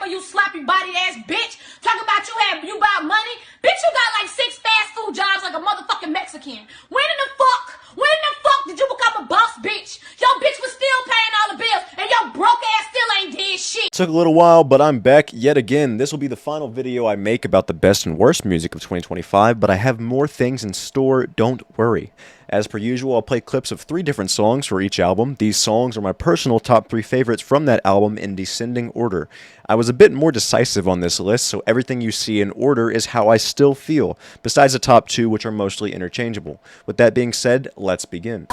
for you sloppy body ass bitch. Talk about you about money. Bitch, you got like 6 fast food jobs like a motherfucking Mexican. When in the fuck did you become a boss bitch? Your bitch was still paying all the bills and your broke ass still ain't did shit. Took a little while, but I'm back yet again. This will be the final video I make about the best and worst music of 2025, but I have more things in store, don't worry. As per usual, I'll play clips of 3 different songs for each album. These songs are my personal top 3 favorites from that album in descending order. I was a bit more decisive on this list, so everything you see in order is how I still feel, besides the top 2, which are mostly interchangeable. With that being said, let's begin.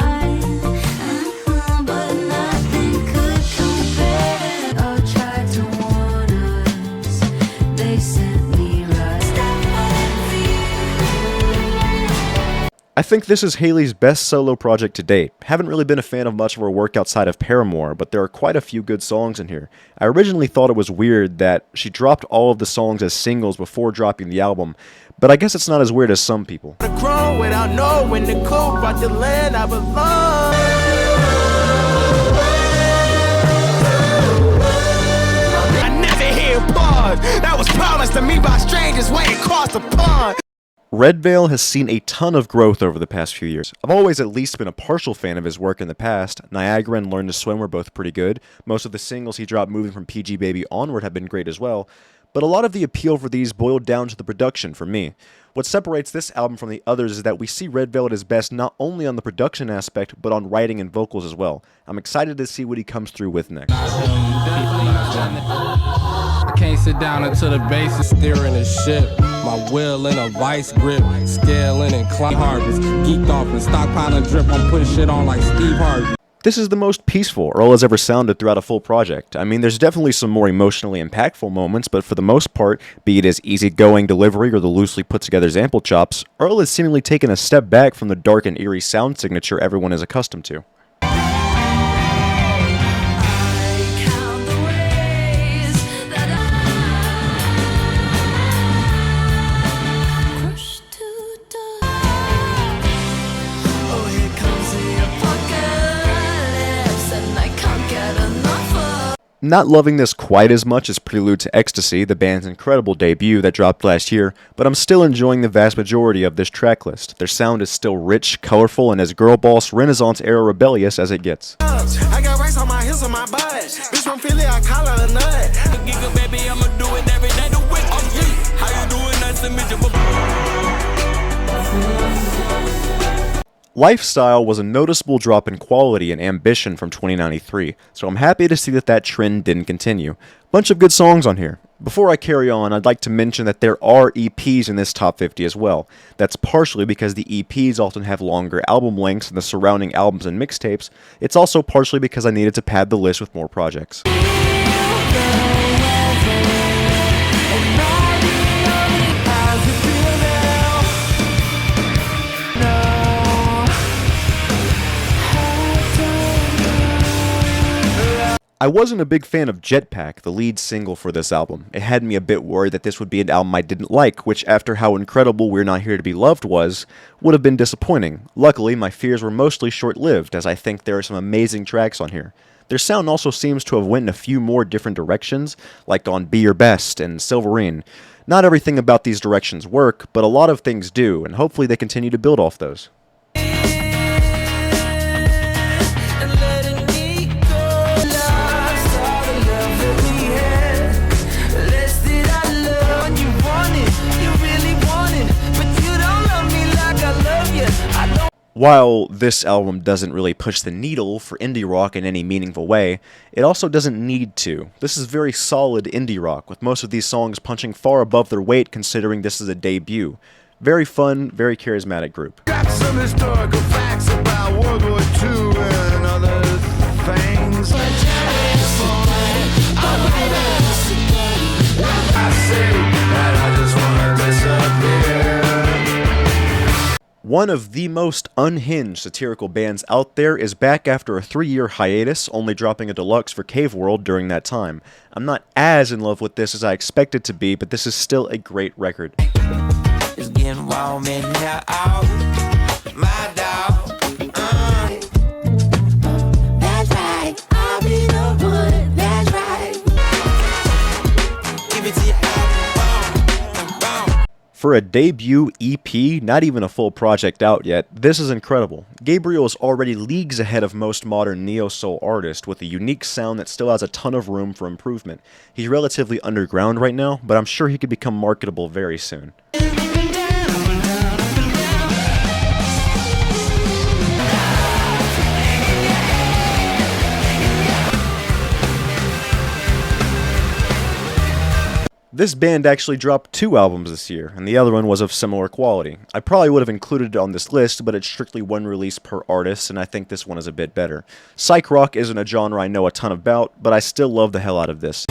I think this is Hailey's best solo project to date. Haven't really been a fan of much of her work outside of Paramore, but there are quite a few good songs in here. I originally thought it was weird that she dropped all of the songs as singles before dropping the album, but I guess it's not as weird as some people. That was promised to me by strangers way across the pond. Redveil has seen a ton of growth over the past few years. I've always at least been a partial fan of his work in the past. Niagara and Learn to Swim were both pretty good. Most of the singles he dropped moving from PG Baby onward have been great as well. But a lot of the appeal for these boiled down to the production for me. What separates this album from the others is that we see Redveil at his best not only on the production aspect, but on writing and vocals as well. I'm excited to see what he comes through with next. I can't sit down until the bass is steering the ship. My will in a vice grip, scaling and climb harvest. Geeked off and stockpiling drip, I'm putting shit on like Steve Harvey. This is the most peaceful Earl has ever sounded throughout a full project. I mean, there's definitely some more emotionally impactful moments, but for the most part, be it his easygoing delivery or the loosely put together sample chops, Earl has seemingly taken a step back from the dark and eerie sound signature everyone is accustomed to. Not loving this quite as much as Prelude to Ecstasy, the band's incredible debut that dropped last year, but I'm still enjoying the vast majority of this track list. Their sound is still rich, colorful, and as girl boss Renaissance-era rebellious as it gets. I got rice on my heels on my butt. Bitch from Philly, I call her a nut. Giga baby, I'ma do it every day to win. How you doing? Nice to meet you. Lifestyle was a noticeable drop in quality and ambition from 2093, so I'm happy to see that trend didn't continue. Bunch of good songs on here. Before I carry on, I'd like to mention that there are EPs in this top 50 as well. That's partially because the EPs often have longer album lengths than the surrounding albums and mixtapes. It's also partially because I needed to pad the list with more projects. I wasn't a big fan of Jetpack, the lead single for this album. It had me a bit worried that this would be an album I didn't like, which after how incredible We're Not Here to Be Loved was, would have been disappointing. Luckily, my fears were mostly short-lived, as I think there are some amazing tracks on here. Their sound also seems to have went in a few more different directions, like on Be Your Best and Silverine. Not everything about these directions work, but a lot of things do, and hopefully they continue to build off those. While this album doesn't really push the needle for indie rock in any meaningful way, it also doesn't need to. This is very solid indie rock, with most of these songs punching far above their weight considering this is a debut. Very fun, very charismatic group. Got some historical facts about World War II and other things. I say that I just wanna disappear. One of the most unhinged satirical bands out there is back after a 3-year hiatus, only dropping a deluxe for Cave World during that time. I'm not as in love with this as I expected to be, but this is still a great record. It's getting warm in here out, my dog. That's right, I'll be the one, that's right. For a debut EP, not even a full project out yet, this is incredible. Gabriel is already leagues ahead of most modern neo-soul artists with a unique sound that still has a ton of room for improvement. He's relatively underground right now, but I'm sure he could become marketable very soon. This band actually dropped 2 albums this year, and the other one was of similar quality. I probably would have included it on this list, but it's strictly one release per artist, and I think this one is a bit better. Psych rock isn't a genre I know a ton about, but I still love the hell out of this.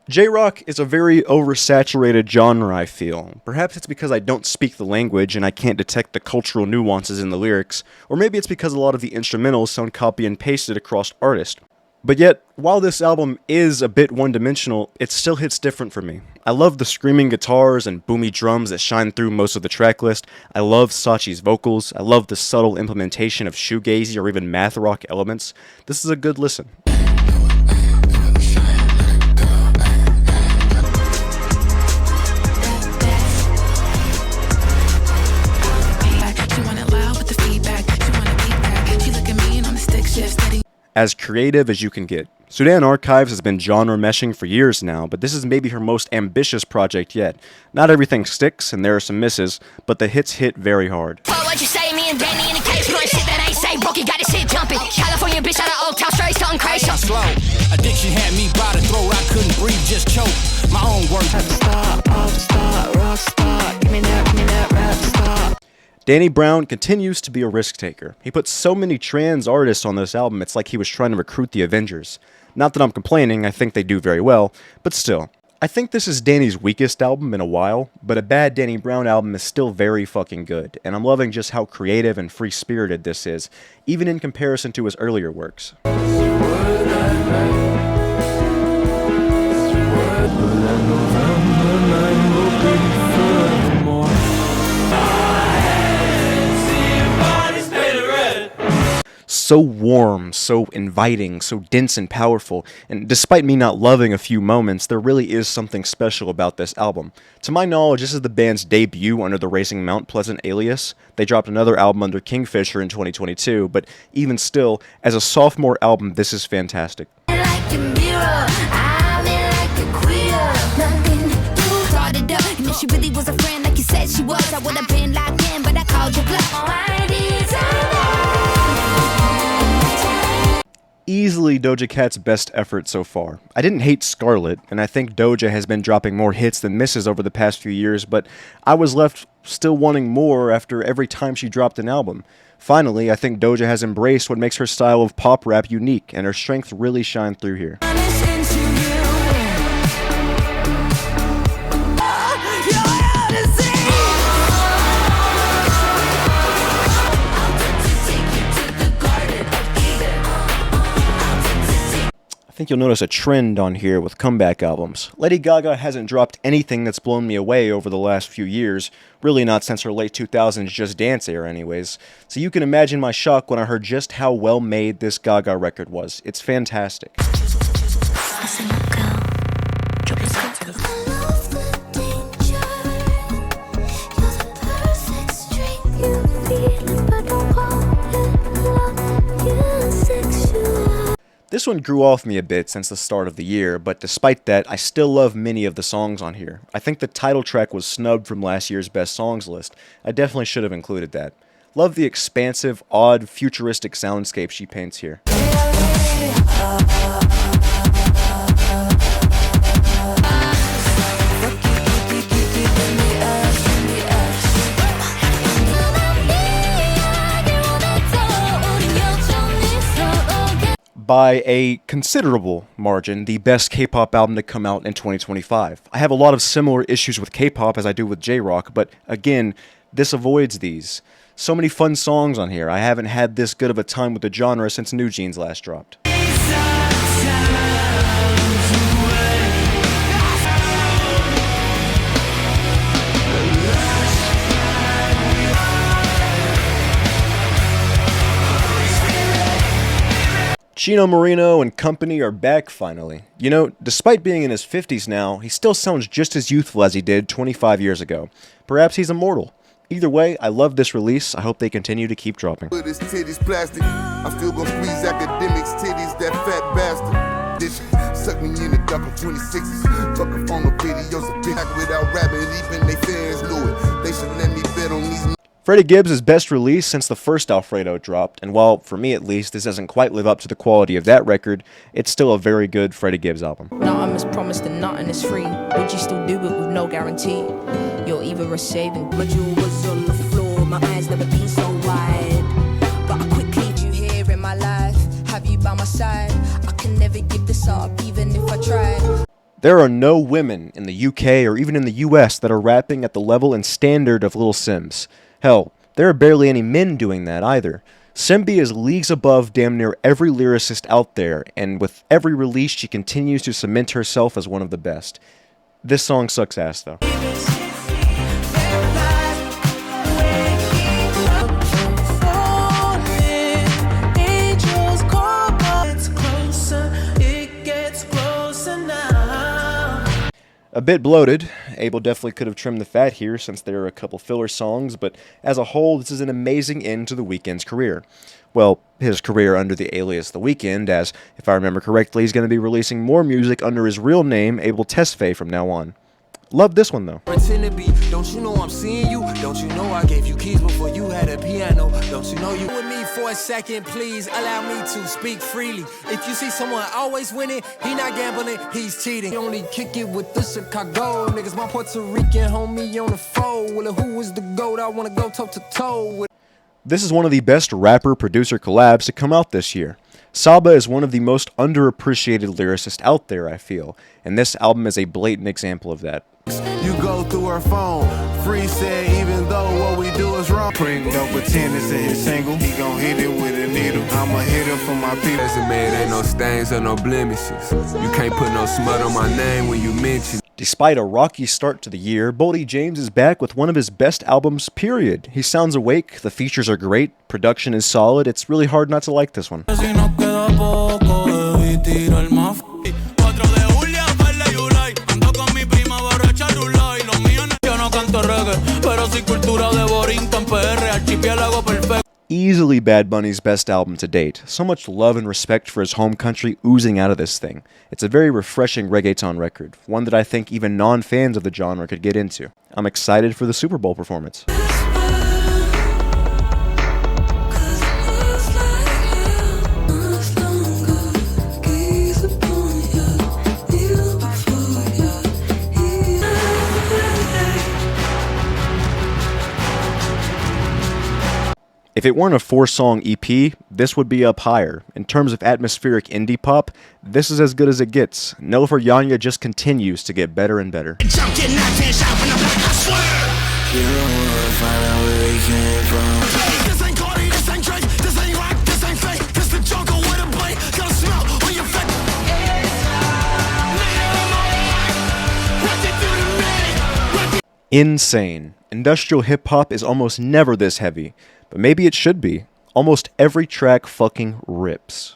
J-rock is a very oversaturated genre, I feel. Perhaps it's because I don't speak the language and I can't detect the cultural nuances in the lyrics, or maybe it's because a lot of the instrumentals sound copy and pasted across artists. But yet, while this album is a bit one-dimensional, it still hits different for me. I love the screaming guitars and boomy drums that shine through most of the tracklist. I love Sachi's vocals. I love the subtle implementation of shoegazy or even math rock elements. This is a good listen. As creative as you can get. Sudan Archives has been genre meshing for years now, but this is maybe her most ambitious project yet. Not everything sticks, and there are some misses, but the hits hit very hard. What you say, me and Danny in the case, doing shit that ain't say, Brookie got this shit jumping. California bitch out of Old Town, straight something crazy. Slow. Addiction had me by the throat, I couldn't breathe, just choke. My own work. Rock star, give me that rap star. Danny Brown continues to be a risk taker. He put so many trans artists on this album, it's like he was trying to recruit the Avengers. Not that I'm complaining, I think they do very well, but still. I think this is Danny's weakest album in a while, but a bad Danny Brown album is still very fucking good, and I'm loving just how creative and free-spirited this is, even in comparison to his earlier works. So warm, so inviting, so dense and powerful, and despite me not loving a few moments, there really is something special about this album. To my knowledge, this is the band's debut under the Racing Mount Pleasant alias. They dropped another album under Kingfisher in 2022, but even still, as a sophomore album, this is fantastic. She really was a friend like you said she was. I would have been locked in, but I called you bluff. Easily Doja Cat's best effort so far. I didn't hate Scarlet, and I think Doja has been dropping more hits than misses over the past few years, but I was left still wanting more after every time she dropped an album. Finally, I think Doja has embraced what makes her style of pop rap unique, and her strength really shine through here. I think you'll notice a trend on here with comeback albums. Lady Gaga hasn't dropped anything that's blown me away over the last few years, really not since her late 2000s Just Dance era anyways, so you can imagine my shock when I heard just how well made this Gaga record was. It's fantastic. This one grew off me a bit since the start of the year, but despite that, I still love many of the songs on here. I think the title track was snubbed from last year's Best Songs list. I definitely should have included that. Love the expansive, odd, futuristic soundscape she paints here. By a considerable margin, the best K-pop album to come out in 2025. I have a lot of similar issues with K-pop as I do with J-rock, but again, this avoids these. So many fun songs on here. I haven't had this good of a time with the genre since New Jeans last dropped. Chino Moreno and company are back finally. You know, despite being in his 50s now, he still sounds just as youthful as he did 25 years ago. Perhaps he's immortal. Either way, I love this release. I hope they continue to keep dropping. With his titties plastic, I'm still gonna squeeze academics titties, that fat bastard. Bitch, suck me in the dark of 26s. Fuck up on the videos of bitch without rapping, even they fans knew it. They should let me bet on these. Freddie Gibbs' best release since the first Alfredo dropped, and while, for me at least, this doesn't quite live up to the quality of that record, it's still a very good Freddie Gibbs album. Nothing is promised and nothing is free. Would you still do it with no guarantee? You're either a saving, but you was on the floor. My eyes never been so wide. But I quickly leave you here in my life. Have you by my side? I can never give this up, even if I tried. There are no women in the UK or even in the US that are rapping at the level and standard of Lil Sims. Hell, there are barely any men doing that either. Simbi is leagues above damn near every lyricist out there, and with every release she continues to cement herself as one of the best. This song sucks ass though. A bit bloated. Abel definitely could have trimmed the fat here since there are a couple filler songs, but as a whole, this is an amazing end to The Weeknd's career. Well, his career under the alias The Weeknd, as, if I remember correctly, he's going to be releasing more music under his real name, Abel Tesfaye, from now on. Love this one though. Don't you know I'm seeing you? Don't you know I gave you keys before you had a piano? Don't you know you with me for a second, please allow me to speak freely. If you see someone always winning, he not gambling, he's cheating. He only kick it with the Chicago niggas. My Puerto Rican homie on the phone. Well, who is the GOAT? I wanna go toe to toe with. This is one of the best rapper-producer collabs to come out this year. Saba is one of the most underappreciated lyricists out there, I feel, and this album is a blatant example of that. You go through her phone, free said even though what we do is wrong. Bring no pretenders to his single, he gon' hit it with a needle. I'ma hit it for my people. As a man, ain't no stains or no blemishes. You can't put no smut on my name when you mention. Despite a rocky start to the year, Boldy James is back with one of his best albums, period. He sounds awake, the features are great, production is solid, it's really hard not to like this one. Easily Bad Bunny's best album to date. So much love and respect for his home country oozing out of this thing. It's a very refreshing reggaeton record, one that I think even non-fans of the genre could get into. I'm excited for the Super Bowl performance. If it weren't a 4-song EP, this would be up higher. In terms of atmospheric indie pop, this is as good as it gets. Nilüfer Yanya just continues to get better and better. Insane. Industrial hip-hop is almost never this heavy. But maybe it should be. Almost every track fucking rips.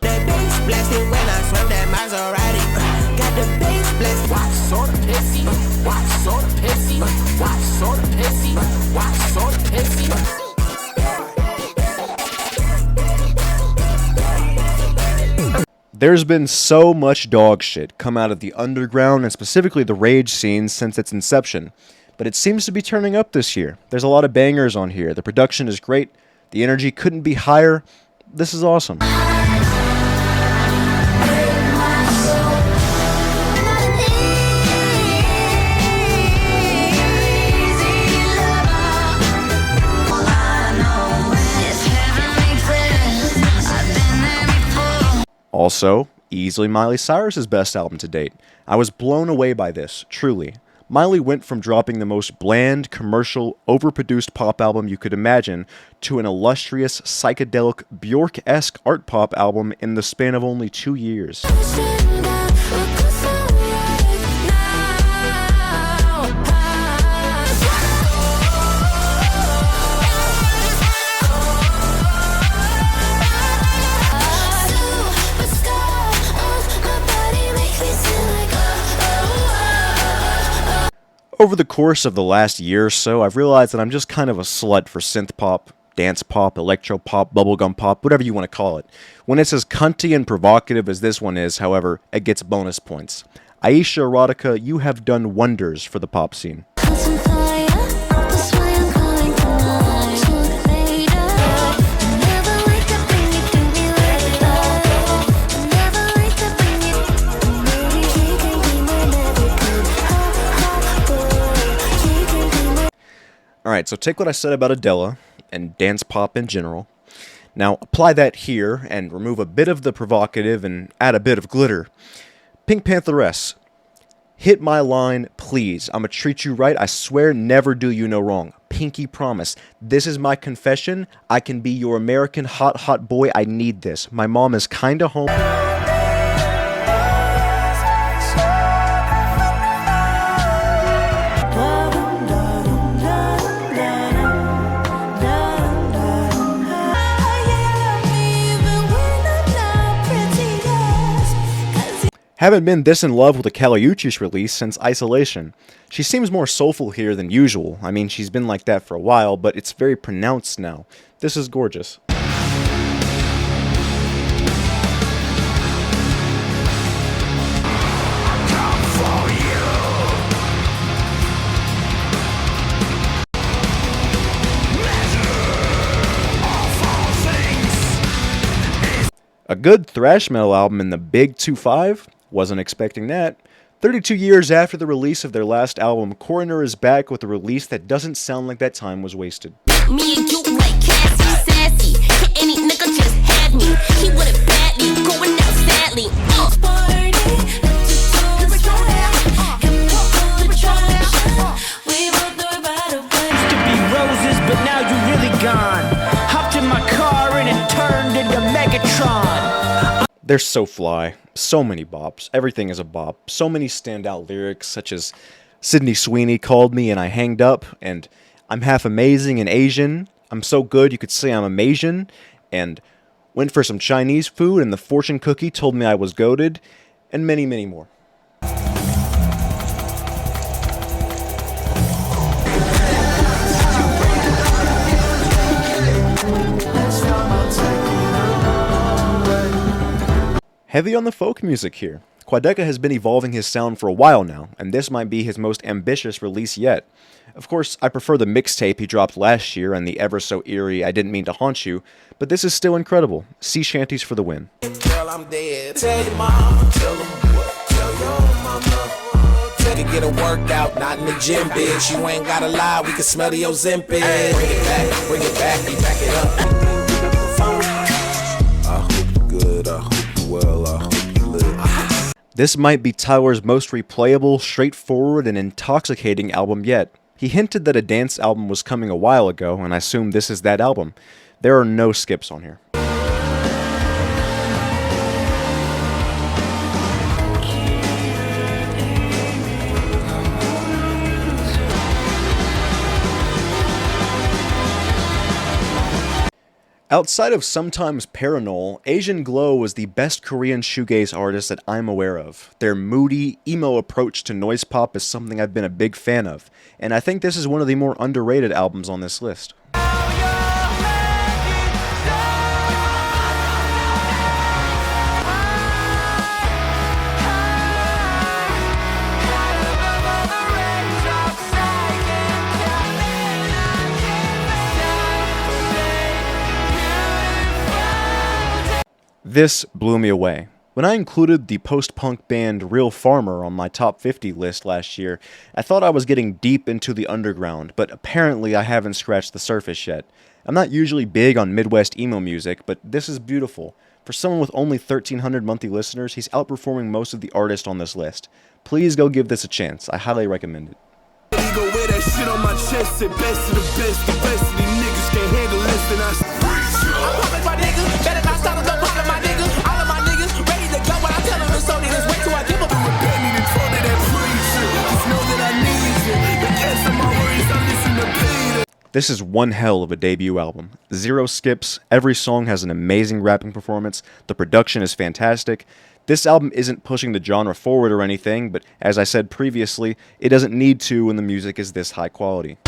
There's been so much dog shit come out of the underground and specifically the rage scene since its inception. But it seems to be turning up this year. There's a lot of bangers on here. The production is great. The energy couldn't be higher. This is awesome. Also, easily Miley Cyrus's best album to date. I was blown away by this, truly. Miley went from dropping the most bland, commercial, overproduced pop album you could imagine to an illustrious, psychedelic, Bjork-esque art pop album in the span of only 2 years. Over the course of the last year or so, I've realized that I'm just kind of a slut for synth pop, dance pop, electro pop, bubblegum pop, whatever you want to call it. When it's as cunty and provocative as this one is, however, it gets bonus points. Aisha Erotica, you have done wonders for the pop scene. Alright, so take what I said about Adele and dance pop in general. Now apply that here and remove a bit of the provocative and add a bit of glitter. Pink Pantheress, hit my line, please. I'ma treat you right. I swear, never do you no wrong. Pinky promise. This is my confession. I can be your American hot boy. I need this. My mom is kinda home. Haven't been this in love with a Kali Uchis release since Isolation. She seems more soulful here than usual. I mean, she's been like that for a while, but it's very pronounced now. This is gorgeous. A good thrash metal album in the Big 2-5? Wasn't expecting that. 32 years after the release of their last album, Coroner is back with a release that doesn't sound like that time was wasted. Me and you like Cassie, sassy. Any nigga just had me. He wanted badly, going out sadly. Used to be roses, but now you really gone. Hopped in my car and it turned into Megatron. They're so fly. So many bops. Everything is a bop. So many standout lyrics, such as Sydney Sweeney called me and I hanged up, and I'm half amazing and Asian. I'm so good you could say I'm Amasian, and went for some Chinese food and the fortune cookie told me I was goated, and many, many more. Heavy on the folk music here. Quadeca has been evolving his sound for a while now, and this might be his most ambitious release yet. Of course, I prefer the mixtape he dropped last year and the ever so eerie I Didn't Mean to Haunt You, but this is still incredible. Sea shanties for the win. Girl, I'm dead. Tell your mama, tell them what, tell your mama. Take it, get a workout, not in the gym, bitch. You ain't gotta lie, we can smell the Ozempic. Bring it back, we back it up. I hope you're good, I hope you're well, I hope you live. This might be Tyler's most replayable, straightforward, and intoxicating album yet. He hinted that a dance album was coming a while ago, and I assume this is that album. There are no skips on here. Outside of sometimes Paranol, Asian Glow was the best Korean shoegaze artist that I'm aware of. Their moody, emo approach to noise pop is something I've been a big fan of, and I think this is one of the more underrated albums on this list. This blew me away. When I included the post-punk band Real Farmer on my top 50 list last year, I thought I was getting deep into the underground, but apparently I haven't scratched the surface yet. I'm not usually big on Midwest emo music, but this is beautiful. For someone with only 1,300 monthly listeners, he's outperforming most of the artists on this list. Please go give this a chance. I highly recommend it. Go wear that shit on my chest, say best of the best of these niggas can't handle less than I. I'm pumping my niggas, better not stop, I'm pumping my niggas. All of my niggas ready to go, but I tell them it's only this way till I give them a repenting in front of that preacher. Just know that I need you, but yes, I'm always, I listen to Peter. This is one hell of a debut album. Zero skips, every song has an amazing rapping performance, the production is fantastic. This album isn't pushing the genre forward or anything, but as I said previously, it doesn't need to when the music is this high quality.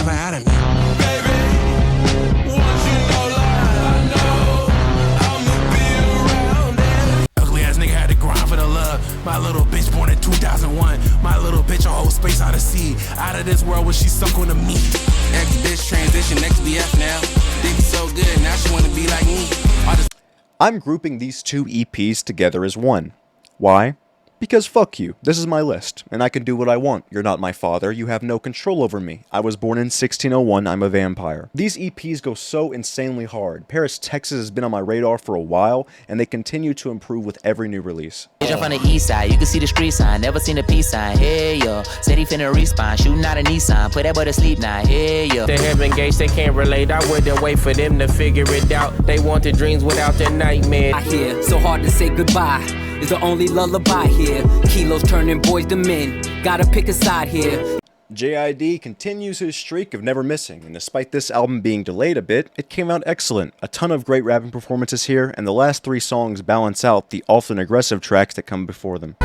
My little bitch born in 2001. My little bitch a whole space out of sea. Out of this world where she suck on the meat. Ex-bitch transition, ex-BF now. They be so good, now she wanna be like me. I'm grouping these two EPs together as one. Why? Because fuck you, this is my list, and I can do what I want. You're not my father, you have no control over me. I was born in 1601, I'm a vampire. These EPs go so insanely hard. Paris, Texas has been on my radar for a while, and they continue to improve with every new release. From the east side, you can see the street sign, never seen a peace sign. Hey yo, said he finna respawn, shooting out a Nissan, put that boy to sleep now. Hey yo. They have engaged, they can't relate. I wouldn't wait for them to figure it out. They want the dreams without their nightmares. I hear so hard to say goodbye. Is the only lullaby here. Kilos turning boys to men. Gotta pick a side here. JID continues his streak of never missing, and despite this album being delayed a bit, it came out excellent. A ton of great rapping performances here, and the last 3 songs balance out the often aggressive tracks that come before them.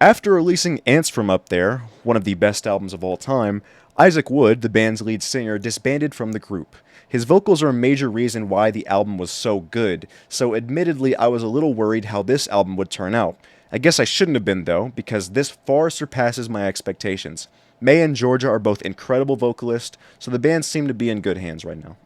After releasing Ants From Up There, one of the best albums of all time, Isaac Wood, the band's lead singer, disbanded from the group. His vocals are a major reason why the album was so good, so admittedly I was a little worried how this album would turn out. I guess I shouldn't have been though, because this far surpasses my expectations. May and Georgia are both incredible vocalists, so the band seem to be in good hands right now.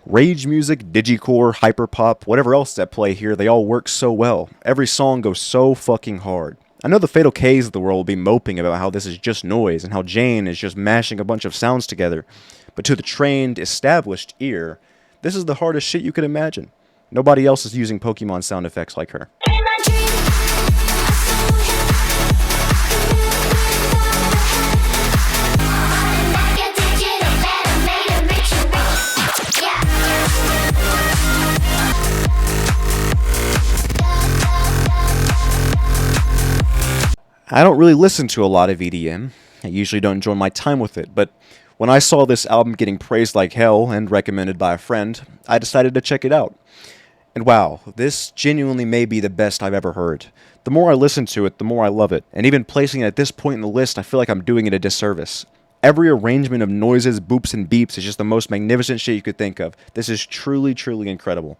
Rage music, digicore, hyperpop, whatever else at play here, they all work so well. Every song goes so fucking hard. I know the Fatal K's of the world will be moping about how this is just noise and how Jane is just mashing a bunch of sounds together, but to the trained, established ear, this is the hardest shit you could imagine. Nobody else is using Pokemon sound effects like her. I don't really listen to a lot of EDM. I usually don't enjoy my time with it, but when I saw this album getting praised like hell and recommended by a friend, I decided to check it out. And wow, this genuinely may be the best I've ever heard. The more I listen to it, the more I love it, and even placing it at this point in the list, I feel like I'm doing it a disservice. Every arrangement of noises, boops, and beeps is just the most magnificent shit you could think of. This is truly, truly incredible.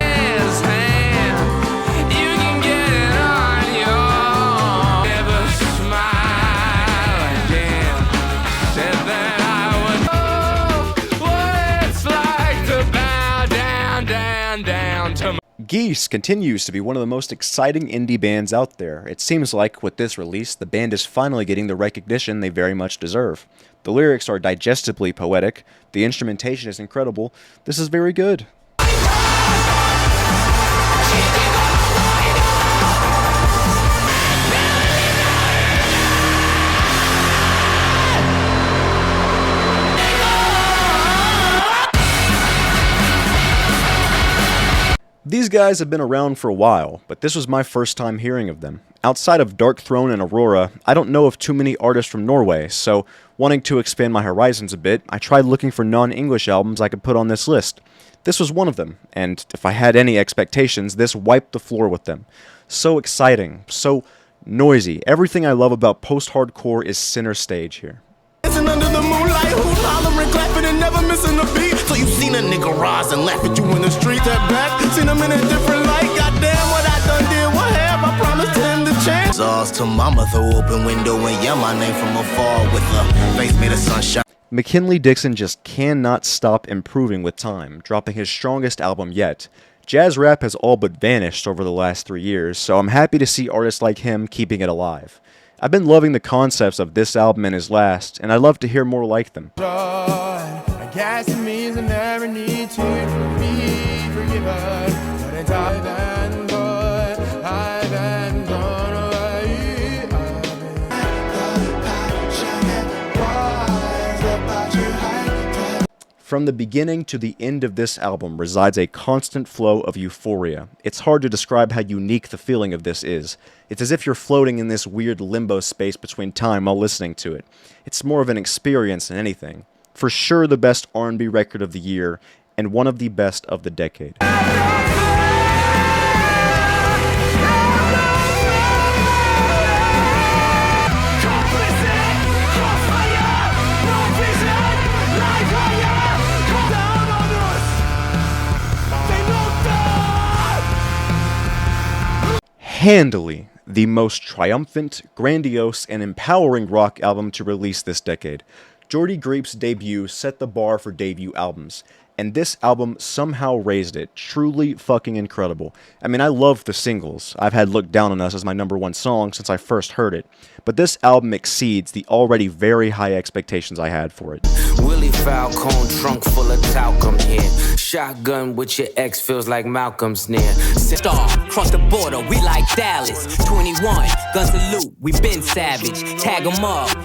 Geese continues to be one of the most exciting indie bands out there. It seems like, with this release, the band is finally getting the recognition they very much deserve. The lyrics are digestibly poetic, the instrumentation is incredible, this is very good. These guys have been around for a while, but this was my first time hearing of them. Outside of Darkthrone and Aurora, I don't know of too many artists from Norway, so wanting to expand my horizons a bit, I tried looking for non-English albums I could put on this list. This was one of them, and if I had any expectations, this wiped the floor with them. So exciting, so noisy. Everything I love about post-hardcore is center stage here. Under the moonlight, who's hollering, clapping, and never missing a beat. So you seen a nigga rise and laugh at you in the street. That back, seen him in a different light. Goddamn, what I done did, what have I promised him to change? Zaws to mama, throw open window and yell my name from afar with a face made of sunshine. McKinley Dixon just cannot stop improving with time, dropping his strongest album yet. Jazz rap has all but vanished over the last 3 years, so I'm happy to see artists like him keeping it alive. I've been loving the concepts of this album and his last, and I'd love to hear more like them. I Casting means I never need to be forgiven. But it's I've been good, I've been gone away. From the beginning to the end of this album resides a constant flow of euphoria. It's hard to describe how unique the feeling of this is. It's as if you're floating in this weird limbo space between time while listening to it. It's more of an experience than anything. For sure the best R&B record of the year, and one of the best of the decade. Handily the most triumphant, grandiose, and empowering rock album to release this decade. Jordy Griep's debut set the bar for debut albums, and this album somehow raised it. Truly fucking incredible. I mean, I love the singles. I've had Look Down on Us as my #1 song since I first heard it, but this album exceeds the already very high expectations I had for it. Willie Falcone, trunk full of talcum here. Shotgun with your ex feels like Malcolm's near. Star, cross the border, we like Dallas. 21, gun salute, we been savage. Tag 'em up.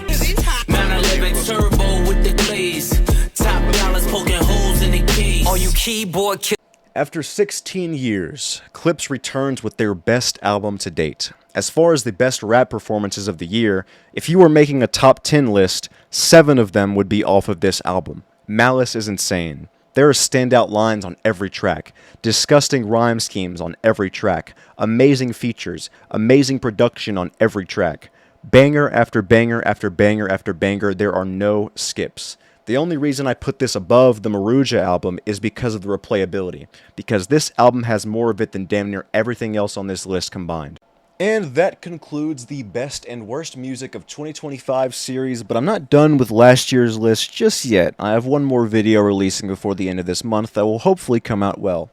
911 turbo with the glaze. Top dollars poking holes in the keys. All you keyboard kill. After 16 years, Clipse returns with their best album to date. As far as the best rap performances of the year, if you were making a top 10 list, 7 of them would be off of this album. Malice is insane. There are standout lines on every track, disgusting rhyme schemes on every track, amazing features, amazing production on every track. Banger after banger after banger after banger, there are no skips. The only reason I put this above the Maruja album is because of the replayability, because this album has more of it than damn near everything else on this list combined. And that concludes the best and worst music of 2025 series, but I'm not done with last year's list just yet. I have one more video releasing before the end of this month that will hopefully come out well.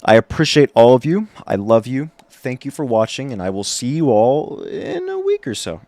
I appreciate all of you. I love you. Thank you for watching, and I will see you all in a week or so.